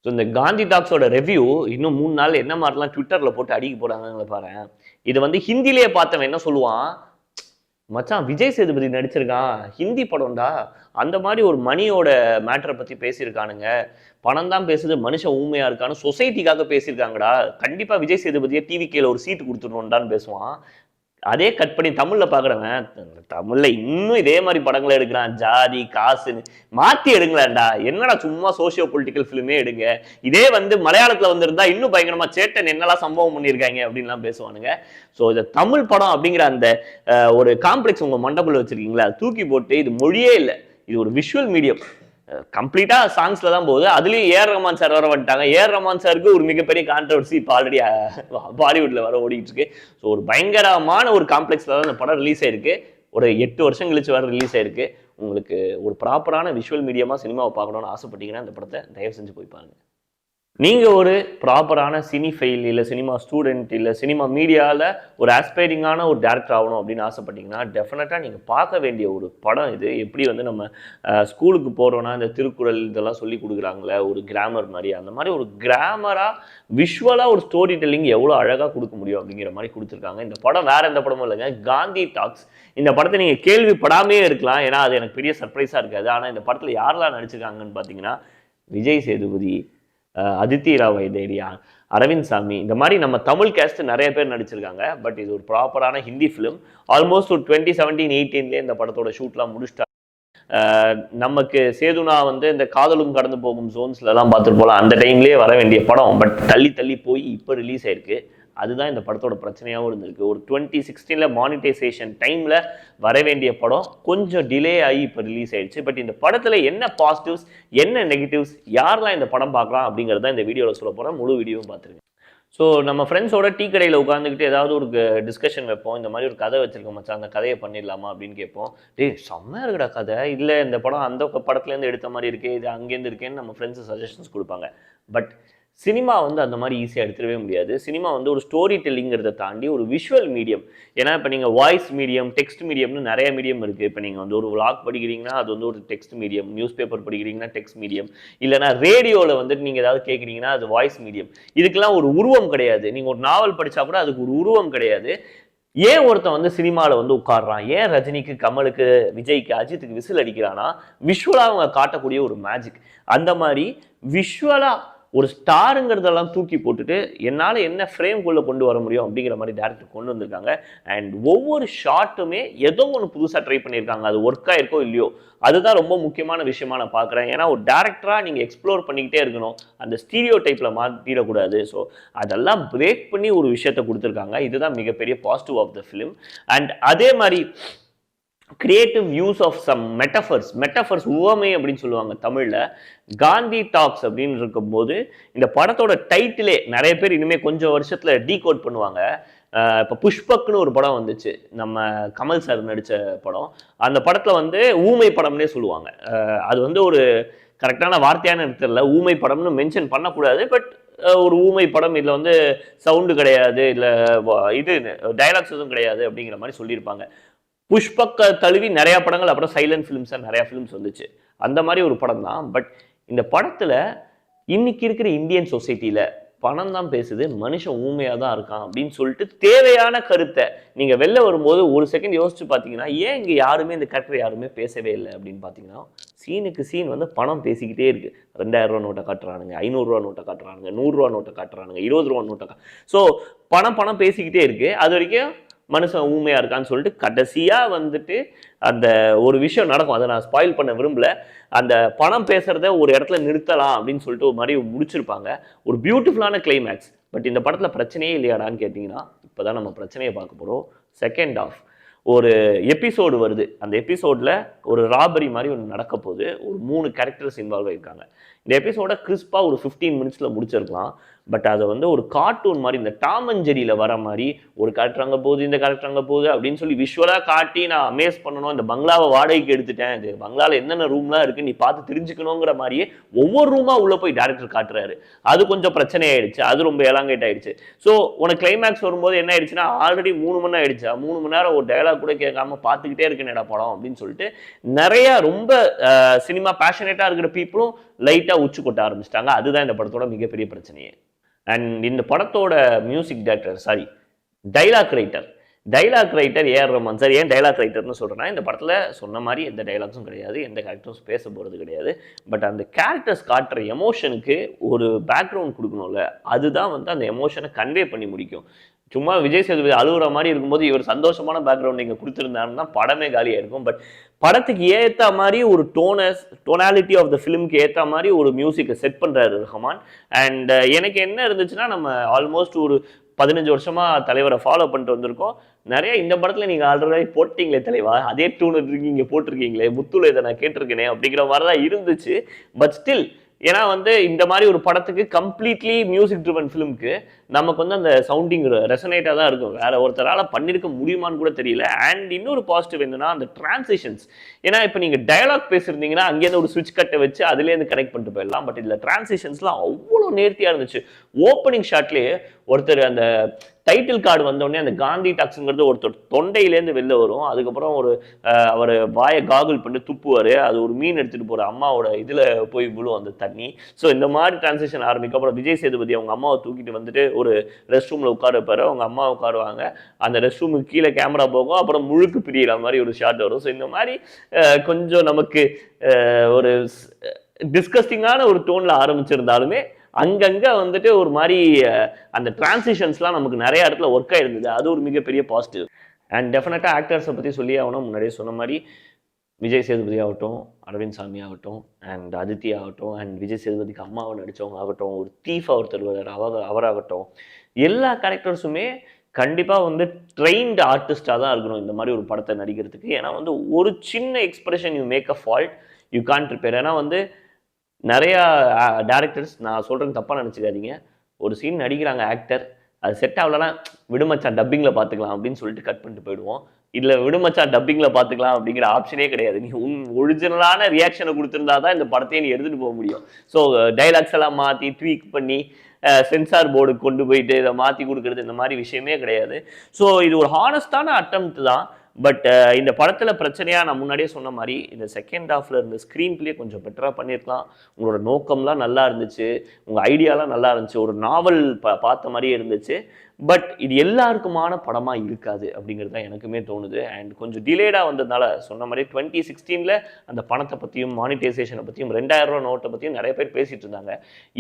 So இந்த Gandhi டாக்ஸோட review இன்னும் 3 நாள் என்ன மாதிரிலாம் ட்விட்டர்ல போட்டு அடிக்க போறாங்கன்னு பாரு. இது வந்து ஹிந்திலேயே பார்த்தவன் என்ன சொல்லுவான், மச்சான் விஜய் சேதுபதி நடிச்சிருக்கான், ஹிந்தி படம்டா, அந்த மாதிரி ஒரு மணியோட மேட்டரை பத்தி பேசியிருக்கானுங்க, பணம் தான் பேசுது மனுஷன் ஊமையா இருக்கான்னு சொசைட்டிக்காக பேசியிருக்காங்கடா, கண்டிப்பா விஜய் சேதுபதியை டிவிகேல ஒரு சீட்டு கொடுத்துடணும்டான்னு பேசுவான். அதே கட் பண்ணி தமிழ்ல பாக்குறவன் தமிழ்ல இன்னும் இதே மாதிரி படங்களை எடுக்கிறான், ஜாதி காசுன்னு மாத்தி எடுங்களாண்டா, என்னடா சும்மா சோசியோ பொலிட்டிக்கல் ஃபிலிமே எடுங்க. இதே வந்து மலையாளத்துல வந்திருந்தா இன்னும் பயங்கரமா சேட்டன் என்னெல்லாம் சம்பவம் பண்ணியிருக்காங்க அப்படின்லாம் பேசுவானுங்க. ஸோ இந்த தமிழ் படம் அப்படிங்கிற அந்த ஒரு காம்ப்ளெக்ஸ் உங்க மண்டபுல வச்சிருக்கீங்களா, தூக்கி போட்டு இது மொழியே இல்லை, இது ஒரு விஷுவல் மீடியம், கம்ப்ளீட்டா சாங்ஸ்ல தான் போகுது. அதுலயும் ஏஆர் ரஹ்மான் சார் வர வந்துட்டாங்க. ஏஆர் ரஹ்மான் சாருக்கு ஒரு மிகப்பெரிய கான்ட்ரவர்சி இப்போ ஆல்ரெடி பாலிவுட்ல வர ஓடிட்டு இருக்கு. ஸோ ஒரு பயங்கரமான ஒரு காம்ப்ளெக்ஸ்ல தான் இந்த படம் ரிலீஸ் ஆயிருக்கு. ஒரு 8 வருஷம் கழிச்சு வர ரிலீஸ் ஆயிருக்கு. உங்களுக்கு ஒரு ப்ராப்பரான விஷுவல் மீடியமா சினிமாவை பார்க்கணும்னு ஆசைப்பட்டீங்கன்னா இந்த படத்தை தயவு செஞ்சு போய் பாருங்க. நீங்க ஒரு ப்ராப்பரான சினி ஃபெயில் இல்லை சினிமா ஸ்டூடெண்ட் இல்லை சினிமா மீடியாவில் ஒரு ஆஸ்பைரிங்கான ஒரு டேரக்டர் ஆகணும் அப்படின்னு ஆசைப்பட்டீங்கன்னா டெஃபினட்டாக நீங்கள் பார்க்க வேண்டிய ஒரு படம் இது. எப்படி வந்து நம்ம ஸ்கூலுக்கு போகிறோன்னா இந்த திருக்குறள் இதெல்லாம் சொல்லி கொடுக்குறாங்களே ஒரு கிராமர் மாதிரி, அந்த மாதிரி ஒரு கிராமராக விஷுவலாக ஒரு ஸ்டோரி டெல்லிங் எவ்வளோ அழகாக கொடுக்க முடியும் அப்படிங்கிற மாதிரி கொடுத்துருக்காங்க. இந்த படம் வேறு எந்த படமும் இல்லைங்க, காந்தி டாக்ஸ். இந்த படத்தை நீங்கள் கேள்விப்படாமே இருக்கலாம், ஏன்னா அது எனக்கு பெரிய சர்ப்ரைஸாக இருக்காது. ஆனால் இந்த படத்தில் யாரெல்லாம் நடிச்சிருக்காங்கன்னு பார்த்தீங்கன்னா விஜய் சேதுபதி, அதித்தி ராவ் வைதேரியா, அரவிந்த் சாமி, இந்த மாதிரி நம்ம தமிழ் கேஸ்ட் நிறைய பேர் நடிச்சிருக்காங்க. பட் இது ஒரு ப்ராப்பரான ஹிந்தி ஃபிலிம். ஆல்மோஸ்ட் ஒரு 2017-18 இந்த படத்தோட ஷூட்லாம் முடிச்சிட்டாங்க. நமக்கு சேதுனா வந்து இந்த காதலும் கடந்து போகும் ஜோன்ஸ்லாம் பார்த்துட்டு போகலாம், அந்த டைம்லேயே வர வேண்டிய படம். பட் தள்ளி தள்ளி போய் இப்போ ரிலீஸ் ஆயிருக்கு. அதுதான் இந்த படத்தோட பிரச்சனையாகவும் இருந்திருக்கு. ஒரு 2016 மானிட்டைசேஷன் டைமில் வர வேண்டிய படம் கொஞ்சம் டிலே ஆகி இப்போ ரிலீஸ் ஆயிடுச்சு. பட் இந்த படத்தில் என்ன பாசிட்டிவ்ஸ் என்ன நெகட்டிவ்ஸ், யாரெல்லாம் இந்த படம் பார்க்கலாம் அப்படிங்கிறத இந்த வீடியோவில் சொல்ல போகிறேன். முழு வீடியோவும் பார்த்துருங்க. ஸோ நம்ம ஃப்ரெண்ட்ஸோட டீ கடையில் உட்காந்துக்கிட்டு ஏதாவது ஒரு டிஸ்கஷன் வைப்போம், இந்த மாதிரி ஒரு கதை வச்சிருக்கோம் மச்சான், அந்த கதையை பண்ணிடலாமா அப்படின்னு கேட்போம். செம்மையாக இருக்குடா கதை, இல்லை இந்த படம் அந்த படத்துலேருந்து எடுத்த மாதிரி இருக்கு, இது அங்கேருந்து இருக்கேன்னு நம்ம ஃப்ரெண்ட்ஸு சஜஷன்ஸ் கொடுப்பாங்க. பட் சினிமா வந்து அந்த மாதிரி ஈஸியாக எடுத்துடவே முடியாது. சினிமா வந்து ஒரு ஸ்டோரி டெல்லிங்கிறத தாண்டி ஒரு விஷுவல் மீடியம். ஏன்னா இப்போ நீங்கள் வாய்ஸ் மீடியம், டெக்ஸ்ட் மீடியம்னு நிறைய மீடியம் இருக்குது. இப்போ நீங்கள் வந்து ஒரு vlog படிக்கிறீங்கன்னா அது வந்து ஒரு டெக்ஸ்ட் மீடியம், நியூஸ் பேப்பர் படிக்கிறீங்கன்னா டெக்ஸ்ட் மீடியம், இல்லைனா ரேடியோவில் வந்துட்டு நீங்கள் ஏதாவது கேட்குறீங்கன்னா அது வாய்ஸ் மீடியம். இதுக்கெல்லாம் ஒரு உருவம் கிடையாது. நீங்கள் ஒரு நாவல் படித்தா கூட அதுக்கு ஒரு உருவம் கிடையாது. ஏன் ஒருத்தன் வந்து சினிமாவில் வந்து உட்காடுறான், ஏன் ரஜினிக்கு, கமலுக்கு, விஜய்க்கு, அஜித்துக்கு விசில் அடிக்கிறான்னா விஷுவலாக அவங்க காட்டக்கூடிய ஒரு மேஜிக். அந்த மாதிரி விஷுவலாக ஒரு ஸ்டாருங்கிறதெல்லாம் தூக்கி போட்டுட்டு என்னால் என்ன ஃப்ரேம்குள்ளே கொண்டு வர முடியும் அப்படிங்கிற மாதிரி டேரக்டர் கொண்டு வந்திருக்காங்க. அண்ட் ஒவ்வொரு ஷாட்டுமே ஏதோ ஒன்று புதுசாக ட்ரை பண்ணியிருக்காங்க. அது ஒர்க் ஆயிருக்கோ இல்லையோ, அதுதான் ரொம்ப முக்கியமான விஷயமா நான் பார்க்குறேன். ஏன்னா ஒரு டேரக்டராக நீங்கள் எக்ஸ்ப்ளோர் பண்ணிக்கிட்டே இருக்கணும், அந்த ஸ்டீரியோ டைப்பில் மாற்றிடக்கூடாது. ஸோ அதெல்லாம் பிரேக் பண்ணி ஒரு விஷயத்தை கொடுத்துருக்காங்க. இதுதான் மிகப்பெரிய positive of the film. And அதே மாதிரி creative use of some metaphors உவமை அப்படின்னு சொல்லுவாங்க தமிழில். காந்தி டாக்ஸ் அப்படின்னு இருக்கும்போது இந்த படத்தோட டைட்டிலே நிறைய பேர் இனிமேல் கொஞ்சம் வருஷத்தில் டீகோட் பண்ணுவாங்க. இப்போ புஷ்பக்னு ஒரு படம் வந்துச்சு, நம்ம கமல் சார் நடித்த படம். அந்த படத்தில் வந்து ஊமை படம்னே சொல்லுவாங்க. அது வந்து ஒரு கரெக்டான வார்த்தையான இடத்துல ஊமை படம்னு மென்ஷன் பண்ணக்கூடாது. பட் ஒரு ஊமை படம், இதில் வந்து சவுண்டு கிடையாது, இல்லை இது டைலாக்ஸ் எதுவும் கிடையாது அப்படிங்கிற மாதிரி சொல்லியிருப்பாங்க. புஷ்பக்க தழுவி நிறைய படங்கள் அப்புறம் சைலண்ட் ஃபிலிம்ஸாக நிறைய ஃபிலிம்ஸ் வந்துச்சு. அந்த மாதிரி ஒரு படம் தான். பட் இந்த படத்தில் இன்னைக்கு இருக்கிற இந்தியன் சொசைட்டியில் பணம் தான் பேசுது, மனுஷன் ஊமையாக தான் இருக்கான் அப்படின்னு சொல்லிட்டு தேவையான கருத்தை நீங்கள் வெளில வரும்போது ஒரு செகண்ட் யோசிச்சு பார்த்தீங்கன்னா, ஏன் இங்கே யாருமே இந்த கருத்தை யாருமே பேசவே இல்லை அப்படின்னு பார்த்தீங்கன்னா, சீனுக்கு சீன் வந்து பணம் பேசிக்கிட்டே இருக்கு. 2000 ரூபா நோட்டை காட்டுறானுங்க, 500 ரூபா நோட்டை காட்டுறானுங்க, 100 ரூபா நோட்டை காட்டுறானுங்க, 20 ரூபா நோட்டை. ஸோ பணம் பேசிக்கிட்டே இருக்கு. அது வரைக்கும் மனுஷன் ஊமையா இருக்கான்னு சொல்லிட்டு கடைசியா வந்துட்டு அந்த ஒரு விஷயம் நடக்கும். அதை நான் ஸ்பாயில் பண்ண விரும்பல. அந்த பணம் பேசுறத ஒரு இடத்துல நிறுத்தலாம் அப்படின்னு சொல்லிட்டு ஒரு மாதிரி முடிச்சிருப்பாங்க. ஒரு பியூட்டிஃபுல்லான கிளைமேக்ஸ். பட் இந்த படத்துல பிரச்சனையே இல்லையாடான்னு கேட்டிங்கன்னா, இப்போதான் நம்ம பிரச்சனையை பார்க்க போறோம். செகண்ட் ஆஃப் ஒரு எபிசோடு வருது. அந்த எபிசோட்ல ஒரு ராபரி மாதிரி ஒன்று நடக்க போகுது. ஒரு 3 கேரக்டர்ஸ் இன்வால்வ் ஆயிருக்காங்க. இந்த எபிசோட கிறிஸ்பா ஒரு 15 மினிட்ஸ்ல முடிச்சிருக்கலாம். பட் அதை வந்து ஒரு கார்ட்டூன் மாதிரி, இந்த டாம் அண்ட் ஜெரியில வர மாதிரி ஒரு கேரக்டர் அங்கே போகுது, இந்த கேரக்டர் அங்கே போகுது அப்படின்னு சொல்லி விஷுவலாக காட்டி நான் அமேஸ் பண்ணணும். இந்த பங்களாவை வாடகைக்கு எடுத்துட்டேன், இது பங்களாவில் என்னென்ன ரூம்லாம் இருக்கு நீ பார்த்து தெரிஞ்சுக்கணுங்கிற மாதிரியே ஒவ்வொரு ரூமா உள்ள போய் டேரக்டர் காட்டுறாரு. அது கொஞ்சம் பிரச்சனை ஆயிடுச்சு, அது ரொம்ப எலாங்கேட் ஆயிடுச்சு. ஸோ உனக்கு கிளைமேக்ஸ் வரும்போது என்ன ஆயிடுச்சுன்னா, ஆல்ரெடி 3 மணி நேரம் ஆயிடுச்சா, 3 மணி நேரம் ஒரு டயலாக் கூட கேட்காம பார்த்துக்கிட்டே இருக்கேன் படம் அப்படின்னு சொல்லிட்டு நிறைய ரொம்ப சினிமா பேஷனேட்டா இருக்கிற பீப்புளும் லைட்டா உச்சு கொட்ட ஆரம்பிச்சிட்டாங்க. அதுதான் இந்த படத்தோட மிகப்பெரிய பிரச்சனையே. அண்ட் இந்த படத்தோட music director dialogue writer AR Rahman sir. ஏன் டைலாக் ரைட்டர்னு சொல்கிறேன்னா, இந்த படத்தில் சொன்ன மாதிரி எந்த டைலாக்ஸும் கிடையாது, எந்த கேரக்டர்ஸும் பேச போகிறது கிடையாது. பட் அந்த கேரக்டர்ஸ் காட்டுற எமோஷனுக்கு ஒரு பேக்ரவுண்ட் கொடுக்கணும்ல, அதுதான் வந்து அந்த எமோஷனை கன்வே பண்ணி முடிக்கும். சும்மா விஜய் சேதுபதி அழுகுற மாதிரி இருக்கும்போது இவர் சந்தோஷமான பேக்ரவுண்ட் நீங்கள் கொடுத்துருந்தாருன்னா படமே காலியாக இருக்கும். பட் படத்துக்கு ஏற்ற மாதிரி ஒரு டோனாலிட்டி ஆஃப் த ஃபிலிம்க்கு ஏற்ற மாதிரி ஒரு மியூசிக்கை செட் பண்ணுறாரு ரஹ்மான். அண்ட் எனக்கு என்ன இருந்துச்சுன்னா, நம்ம ஆல்மோஸ்ட் ஒரு 15 வருஷமா தலைவரை ஃபாலோ பண்ணிட்டு வந்திருக்கோம். நிறைய இந்த படத்துல நீங்க ஆல்ரெடி போட்டீங்களே தலைவா, அதே டூன் இருக்கீங்க போட்டிருக்கீங்களே, முத்துல இதை நான் கேட்டிருக்கேனே அப்படிங்கிற மாதிரி தான் இருந்துச்சு. பட் ஸ்டில், ஏன்னா வந்து இந்த மாதிரி ஒரு படத்துக்கு கம்ப்ளீட்லி மியூசிக் ட்ரிவன் ஃபிலிம்க்கு நமக்கு வந்து அந்த சவுண்டிங் ரெசனேட்டாக தான் இருக்கும். வேற ஒருத்தரால் பண்ணியிருக்க முடியுமான்னு கூட தெரியல. அண்ட் இன்னொரு பாசிட்டிவ் என்னன்னா அந்த டிரான்சிஷன்ஸ். ஏன்னா இப்போ நீங்கள் டயலாக் பேசியிருந்தீங்கன்னா அங்கேருந்து ஒரு ஸ்விட்ச் கட்டை வச்சு அதுலேருந்து கனெக்ட் பண்ணிட்டு போயிடலாம். பட் இதில் டிரான்சிஷன்ஸ்லாம் அவ்வளோ நேர்த்தியாக இருந்துச்சு. ஓப்பனிங் ஷாட்லேயே ஒருத்தர் அந்த டைட்டில் கார்டு வந்தோடனே அந்த காந்தி டாக்ஸுங்கிறது ஒருத்தர் தொண்டையிலேருந்து வெளில வரும். அதுக்கப்புறம் அவர் வாயை காகுல் பண்ணி துப்புவார். அது ஒரு மீன் எடுத்துகிட்டு போகிற அம்மாவோட இதில் போய் விழும் அந்த தண்ணி. ஸோ இந்த மாதிரி டிரான்சிஷன் ஆரம்பிக்கும். அப்புறம் விஜய் சேதுபதி அவங்க அம்மாவை தூக்கிட்டு வந்துட்டு ஒரு ரெஸ்ட் ரூமில் உட்கார வைப்பார். அவங்க அம்மா உட்காருவாங்க. அந்த ரெஸ்ட் ரூமுக்கு கீழே கேமரா போகும். அப்புறம் முழுக்கு பிரியிற மாதிரி ஒரு ஷாட் வரும். ஸோ இந்த மாதிரி கொஞ்சம் நமக்கு ஒரு டிஸ்கஸ்டிங்கான ஒரு டோனில் ஆரம்பிச்சிருந்தாலுமே அங்கங்கே வந்துட்டு ஒரு மாதிரி அந்த டிரான்சிஷன்ஸ்லாம் நமக்கு நிறைய இடத்துல ஒர்க் ஆகிருந்தது. அது ஒரு மிகப்பெரிய பாசிட்டிவ். அண்ட் டெஃபினட்டாக ஆக்டர்ஸை பற்றி சொல்லி ஆகணும். முன்னாடியே சொன்ன மாதிரி விஜய் சேதுபதி ஆகட்டும், அரவிந்த் சாமி ஆகட்டும், அண்ட் அதித்தி ஆகட்டும், அண்ட் விஜய் சேதுபதிக்கு அம்மாவை நடித்தவங்க ஆகட்டும், ஒரு தீஃபாக ஒருத்தர் அவராகட்டும், எல்லா கேரக்டர்ஸுமே கண்டிப்பாக வந்து ட்ரெயின்டு ஆர்டிஸ்டாக தான் இருக்கணும் இந்த மாதிரி ஒரு படத்தை நடிக்கிறதுக்கு. ஏன்னா வந்து ஒரு சின்ன expression you make a fault, you can't repair. ஏன்னா வந்து நிறையா டேரக்டர்ஸ், நான் சொல்கிறது தப்பாக நினச்சிக்காதீங்க, ஒரு சீன் நடிக்கிறாங்க ஆக்டர், அது செட் ஆகலன்னா விடுமச்சான் டப்பிங்கில் பார்த்துக்கலாம் அப்படின்னு சொல்லிட்டு கட் பண்ணிட்டு போயிடுவோம். இல்லை விடுமச்சான் டப்பிங்கில் பார்த்துக்கலாம் அப்படிங்கிற ஆப்ஷனே கிடையாது. நீ ஒரிஜினலான ரியாக்ஷனை கொடுத்துருந்தா தான் இந்த படத்தையே நீ எடுத்துகிட்டு போக முடியும். ஸோ டைலாக்ஸ் எல்லாம் மாற்றி ட்வீக் பண்ணி சென்சார் போர்டுக்கு கொண்டு போயிட்டு இதை மாற்றி கொடுக்குறது இந்த மாதிரி விஷயமே கிடையாது. ஸோ இது ஒரு ஹானஸ்டான அட்டெம்ப்ட் தான். பட் இந்த படத்தில் பிரச்சனையாக நான் முன்னாடியே சொன்ன மாதிரி இந்த செகண்ட் ஹாஃபில் இருந்த ஸ்க்ரீன் பிளே கொஞ்சம் பெட்டராக பண்ணியிருக்கலாம். உங்களோட நோக்கம்லாம் நல்லா இருந்துச்சு, உங்கள் ஐடியாலாம் நல்லா இருந்துச்சு, ஒரு நாவல் பார்த்த மாதிரியே இருந்துச்சு. பட் இது எல்லாருக்குமான படமாக இருக்காது அப்படிங்கிறது தான் எனக்குமே தோணுது. அண்ட் கொஞ்சம் டிலேடாக வந்ததுனால சொன்ன மாதிரி 2016 அந்த பணத்தை பற்றியும் மானிட்டைசேஷனை பற்றியும் 2000 ரூபா நோட்டை பற்றியும் நிறைய பேர் பேசிகிட்டு இருந்தாங்க.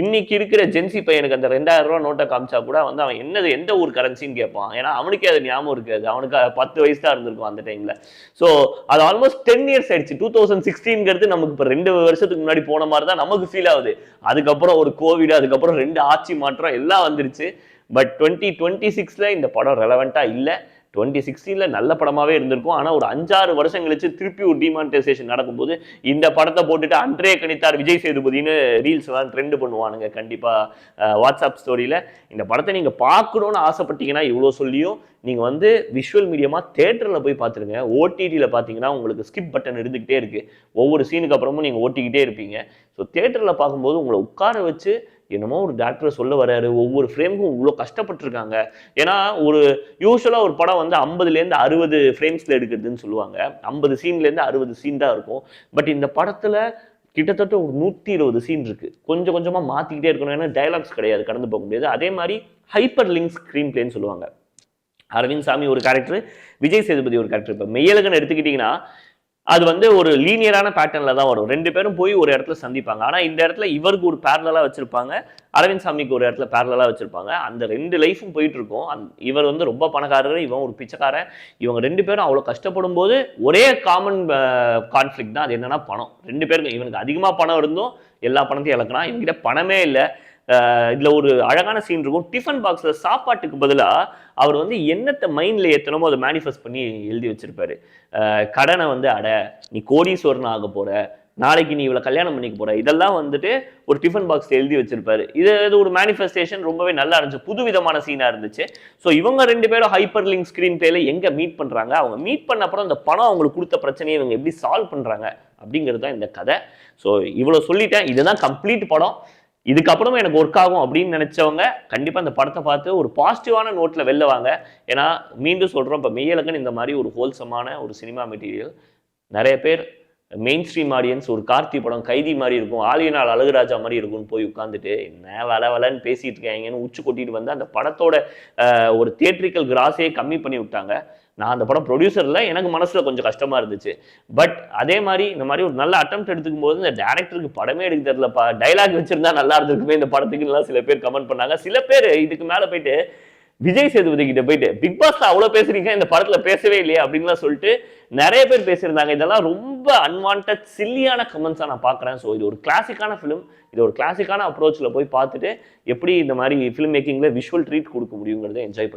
இன்னைக்கு இருக்கிற ஜென்சி பையனுக்கு அந்த 2000 ரூபா நோட்டை காமிச்சா கூட வந்து அவன் எந்த ஊர் கரன்சின்னு கேட்பான். ஏன்னா அவனுக்கே அது ஞாபகம் இருக்காது. அவனுக்கு 10 வயசு தான் இருந்திருக்கும் அந்த டைமில். ஸோ அது ஆல்மோஸ்ட் 10 இயர்ஸ் ஆயிடுச்சு. 2016 நமக்கு இப்போ 2 வருஷத்துக்கு முன்னாடி போன மாதிரி தான் நமக்கு ஃபீல் ஆகுது. அதுக்கப்புறம் ஒரு கோவிட், அதுக்கப்புறம் 2 ஆட்சி மாற்றம் எல்லாம் வந்துருச்சு. பட் 2026 இந்த படம் ரெலவெண்ட்டாக இல்லை. 2016 நல்ல படமாகவே இருந்திருக்கும். ஆனால் ஒரு 5-6 வருஷம் கழிச்சு திருப்பி ஒரு டிமானிட்டைசேஷன் நடக்கும்போது இந்த படத்தை போட்டுட்டு அன்றே கணித்தார் விஜய் சேதுபதினு ரீல்ஸ் எல்லாம் ட்ரெண்ட் பண்ணுவானுங்க கண்டிப்பாக வாட்ஸ்அப் ஸ்டோரியில். இந்த படத்தை நீங்கள் பார்க்கணுன்னு ஆசைப்பட்டீங்கன்னா இவ்வளோ சொல்லியும் நீங்கள் வந்து விஷுவல் மீடியமாக தேட்டரில் போய் பார்த்துருங்க. ஓடிடியில் பார்த்தீங்கன்னா உங்களுக்கு ஸ்கிப் பட்டன் இருந்துக்கிட்டே இருக்குது. ஒவ்வொரு சீனுக்கு அப்புறமும் நீங்கள் ஓட்டிக்கிட்டே இருப்பீங்க. ஸோ தேட்டரில் பார்க்கும்போது உங்களை உட்கார வச்சு என்னமோ ஒரு டேரக்டர் சொல்ல வராரு, ஒவ்வொரு ஃப்ரேமுக்கும் இவ்வளோ கஷ்டப்பட்டுருக்காங்க. ஏன்னா ஒரு யூஸ்வலாக ஒரு படம் வந்து 50லேருந்து 60 ஃப்ரேம்ஸில் எடுக்கிறதுன்னு சொல்லுவாங்க. 50 சீன்லேருந்து 60 சீன் தான் இருக்கும். பட் இந்த படத்தில் கிட்டத்தட்ட ஒரு 120 சீன் இருக்குது. கொஞ்சம் கொஞ்சமாக மாற்றிக்கிட்டே இருக்கணும். ஏன்னா டைலாக்ஸ் கிடையாது, கடந்து போக முடியாது. அதே மாதிரி ஹைப்பர் லிங்க் ஸ்க்ரீன் பிளேன்னு சொல்லுவாங்க. அரவிந்த் சாமி ஒரு கேரக்டர், விஜய் சேதுபதி ஒரு கேரக்டர். இப்போ மெய்யழகன் எடுத்துக்கிட்டிங்கன்னா அது வந்து ஒரு லீனியரான பேட்டர்னில் தான் வரும். 2 பேரும் போய் ஒரு இடத்துல சந்திப்பாங்க. ஆனால் இந்த இடத்துல இவருக்கு ஒரு பேரலாக வச்சுருப்பாங்க, அரவிந்த் சாமிக்கு ஒரு இடத்துல பேரலாக வச்சுருப்பாங்க. அந்த 2 லைஃபும் போயிட்டு இருக்கும். இவர் வந்து ரொம்ப பணக்காரர், இவன் ஒரு பிச்சைக்காரன். இவங்க 2 பேரும் அவ்வளோ கஷ்டப்படும் போது ஒரே காமன் கான்ஃப்ளிக்ட் தான். அது என்னன்னா பணம். 2 பேருக்கு இவனுக்கு அதிகமாக பணம் இருந்தும் எல்லா பணத்தையும் இழக்கிறான். இவங்கிட்ட பணமே இல்லை. இதில் ஒரு அழகான சீன் இருக்கும். டிஃபன் பாக்ஸில் சாப்பாட்டுக்கு பதிலாக அவர் வந்து என்னத்தை மைண்டில் ஏற்றணுமோ அதை மேனிஃபெஸ்ட் பண்ணி எழுதி வச்சிருப்பாரு. கடனை வந்து நீ கோடீஸ்வரன் ஆக போற, நாளைக்கு நீ இவ்வளோ கல்யாணம் பண்ணிக்க போற, இதெல்லாம் வந்துட்டு ஒரு டிஃபன் பாக்ஸ் எழுதி வச்சிருப்பாரு. இது ஒரு மேனிஃபெஸ்டேஷன் ரொம்பவே நல்லா இருந்துச்சு, புதுவிதமான சீனாக இருந்துச்சு. ஸோ இவங்க 2 பேரும் ஹைப்பர் லிங்க் ஸ்க்ரீன் பிளேல எங்கே மீட் பண்ணுறாங்க, அவங்க மீட் பண்ண அப்புறம் அந்த பணம் அவங்களுக்கு கொடுத்த பிரச்சனையை இவங்க எப்படி சால்வ் பண்ணுறாங்க அப்படிங்கிறது தான் இந்த கதை. ஸோ இவ்வளோ சொல்லிட்டேன். இதுதான் கம்ப்ளீட் படம். இதுக்கப்புறமா எனக்கு ஒர்க் ஆகும் அப்படின்னு நினைச்சவங்க கண்டிப்பாக இந்த படத்தை பார்த்து ஒரு பாசிட்டிவான நோட்டில் வெளில வாங்க. ஏன்னா மீண்டும் சொல்கிறோம், இப்போ மெய்யழகன் இந்த மாதிரி ஒரு ஹோல்சமான ஒரு சினிமா மெட்டீரியல் நிறைய பேர் மெயின் ஸ்ட்ரீம் ஆடியன்ஸ் ஒரு கார்த்தி படம் கைதி மாதிரி இருக்கும், ஆலியனால் அழகுராஜா மாதிரி இருக்கும்னு போய் உட்காந்துட்டு என்ன வளன்னு பேசிட்டு இருக்காங்கன்னு உச்சி கொட்டிட்டு வந்து அந்த படத்தோட ஒரு தியேட்ரிக்கல் கிராஸே கம்மி பண்ணி விட்டாங்க. நான் அந்த படம் ப்ரொடியூசர்ல எனக்கு மனசுல கொஞ்சம் கஷ்டமா இருந்துச்சு. பட் அதே மாதிரி இந்த மாதிரி ஒரு நல்ல அட்டெம்ப்ட் எடுத்துக்கும் போது இந்த டேரக்டருக்கு படமே எடுக்க தெரியலப்பா, டைலாக் வச்சிருந்தா நல்லா இருந்திருக்குமே இந்த படத்துக்குலாம் சில பேர் கமெண்ட் பண்ணாங்க. சில பேர் இதுக்கு மேல போயிட்டு விஜய் சேதுபதி கிட்ட போயிட்டு பிக் பாஸ்ல அவ்வளவு பேசுறீங்க இந்த படத்துல பேசவே இல்லையே அப்படின்லாம் சொல்லிட்டு நிறைய பேர் பேசியிருந்தாங்க. இதெல்லாம் ரொம்ப அன்வான்ட் சில்லியான கமெண்ட்ஸா நான் பாக்குறேன். ஸோ இது ஒரு கிளாசிக்கான ஃபிலிம், இது ஒரு கிளாசிக்கான அப்ரோச்ல போய் பார்த்துட்டு எப்படி இந்த மாதிரி ஃபிலிம் மேக்கிங்ல விஷுவல் ட்ரீட் கொடுக்க முடியுங்கிறத என்ஜாய்